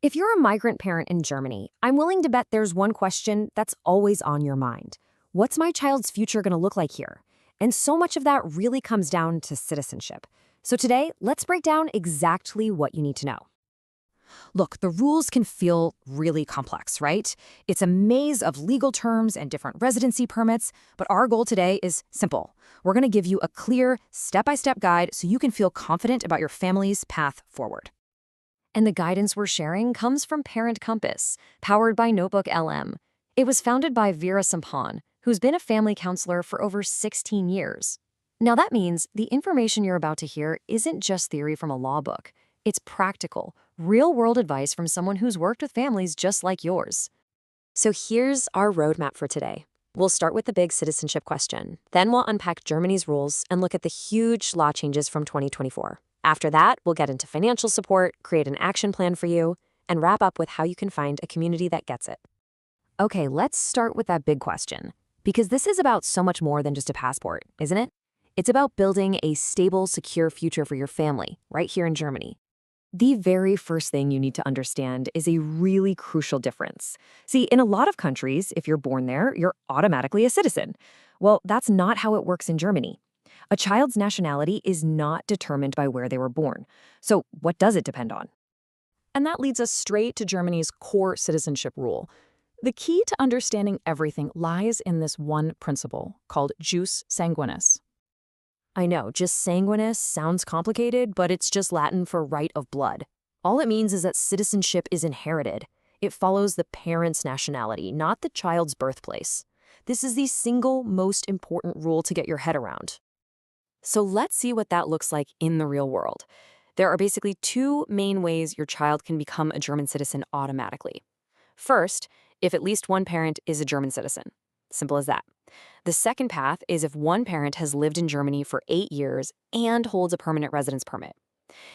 If you're a migrant parent in Germany, I'm willing to bet there's one question that's always on your mind. What's my child's future going to look like here? And so much of that really comes down to citizenship. So today, let's break down exactly what you need to know. Look, the rules can feel really complex, right? It's a maze of legal terms and different residency permits, but our goal today is simple. We're going to give you a clear, step-by-step guide so you can feel confident about your family's path forward. And the guidance we're sharing comes from ParentCompass, powered by NotebookLM. It was founded by Vera Sompon, who's been a family counselor for over 16 years. Now that means the information you're about to hear isn't just theory from a law book. It's practical, real-world advice from someone who's worked with families just like yours. So here's our roadmap for today. We'll start with the big citizenship question. Then we'll unpack Germany's rules and look at the huge law changes from 2024. After that, we'll get into financial support, create an action plan for you, and wrap up with how you can find a community that gets it. Okay, let's start with that big question, because this is about so much more than just a passport, isn't it? It's about building a stable, secure future for your family, right here in Germany. The very first thing you need to understand is a really crucial difference. See, in a lot of countries, if you're born there, you're automatically a citizen. Well, that's not how it works in Germany. A child's nationality is not determined by where they were born. So what does it depend on? And that leads us straight to Germany's core citizenship rule. The key to understanding everything lies in this one principle called jus sanguinis. I know, jus sanguinis sounds complicated, but it's just Latin for right of blood. All it means is that citizenship is inherited. It follows the parent's nationality, not the child's birthplace. This is the single most important rule to get your head around. So let's see what that looks like in the real world. There are basically two main ways your child can become a German citizen automatically. First, if at least one parent is a German citizen. Simple as that. The second path is if one parent has lived in Germany for 8 years and holds a permanent residence permit.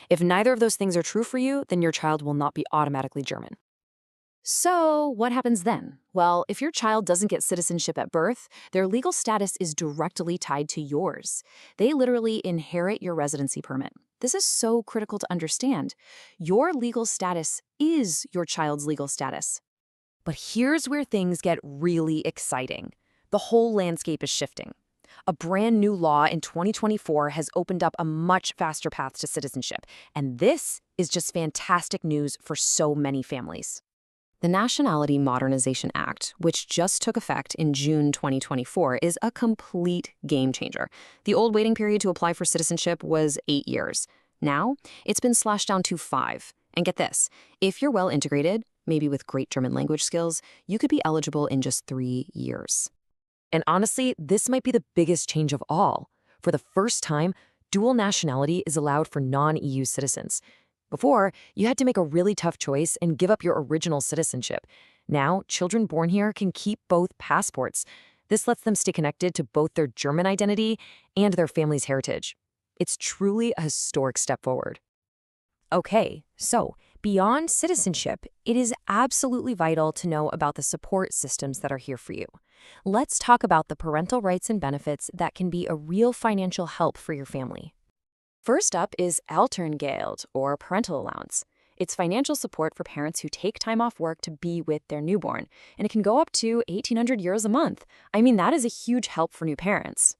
If neither of those things are true for you, then your child will not be automatically German. So what happens then? Well, if your child doesn't get citizenship at birth, their legal status is directly tied to yours. They literally inherit your residency permit. This is so critical to understand. Your legal status is your child's legal status. But here's where things get really exciting. The whole landscape is shifting. A brand new law in 2024 has opened up a much faster path to citizenship, and this is just fantastic news for so many families. The Nationality Modernization Act, which just took effect in June 2024, is a complete game changer. The old waiting period to apply for citizenship was 8 years. Now, it's been slashed down to 5. And get this, if you're well integrated, maybe with great German language skills, you could be eligible in just 3 years. And honestly, this might be the biggest change of all. For the first time, dual nationality is allowed for non-EU citizens. Before, you had to make a really tough choice and give up your original citizenship. Now, children born here can keep both passports. This lets them stay connected to both their German identity and their family's heritage. It's truly a historic step forward. Okay, so beyond citizenship, it is absolutely vital to know about the support systems that are here for you. Let's talk about the parental rights and benefits that can be a real financial help for your family. First up is Elterngeld, or parental allowance. It's financial support for parents who take time off work to be with their newborn, and it can go up to 1,800 euros a month. I mean, that is a huge help for new parents.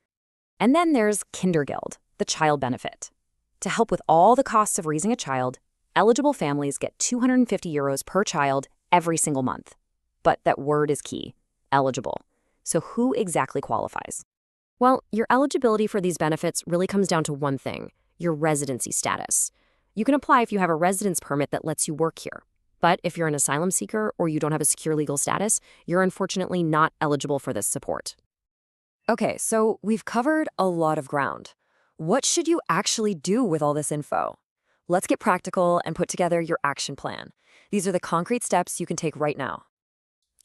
And then there's Kindergeld, the child benefit. To help with all the costs of raising a child, eligible families get 250 euros per child every single month. But that word is key, eligible. So who exactly qualifies? Well, your eligibility for these benefits really comes down to one thing: your residency status. You can apply if you have a residence permit that lets you work here. But if you're an asylum seeker or you don't have a secure legal status, you're unfortunately not eligible for this support. Okay, so we've covered a lot of ground. What should you actually do with all this info? Let's get practical and put together your action plan. These are the concrete steps you can take right now.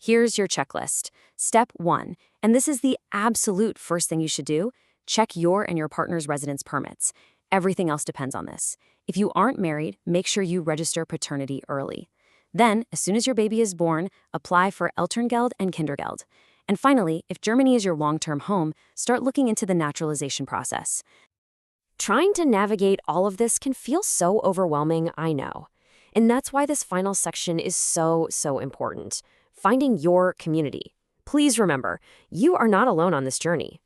Here's your checklist. Step 1, and this is the absolute first thing you should do: check your and your partner's residence permits. Everything else depends on this. If you aren't married, make sure you register paternity early. Then, as soon as your baby is born, apply for Elterngeld and Kindergeld. And finally, if Germany is your long-term home, start looking into the naturalization process. Trying to navigate all of this can feel so overwhelming, I know. And that's why this final section is so important. Finding your community. Please remember, you are not alone on this journey.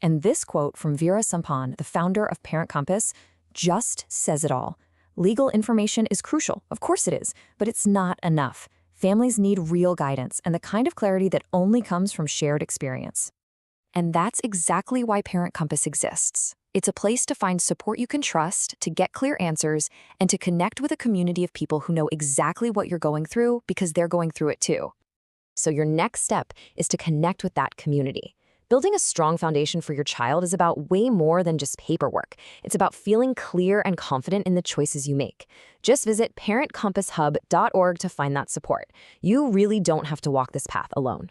And this quote from Vera Sompon, the founder of ParentCompass, just says it all. Legal information is crucial, of course it is, but it's not enough. Families need real guidance and the kind of clarity that only comes from shared experience. And that's exactly why ParentCompass exists. It's a place to find support you can trust, to get clear answers, and to connect with a community of people who know exactly what you're going through because they're going through it too. So your next step is to connect with that community. Building a strong foundation for your child is about way more than just paperwork. It's about feeling clear and confident in the choices you make. Just visit parentcompasshub.org to find that support. You really don't have to walk this path alone.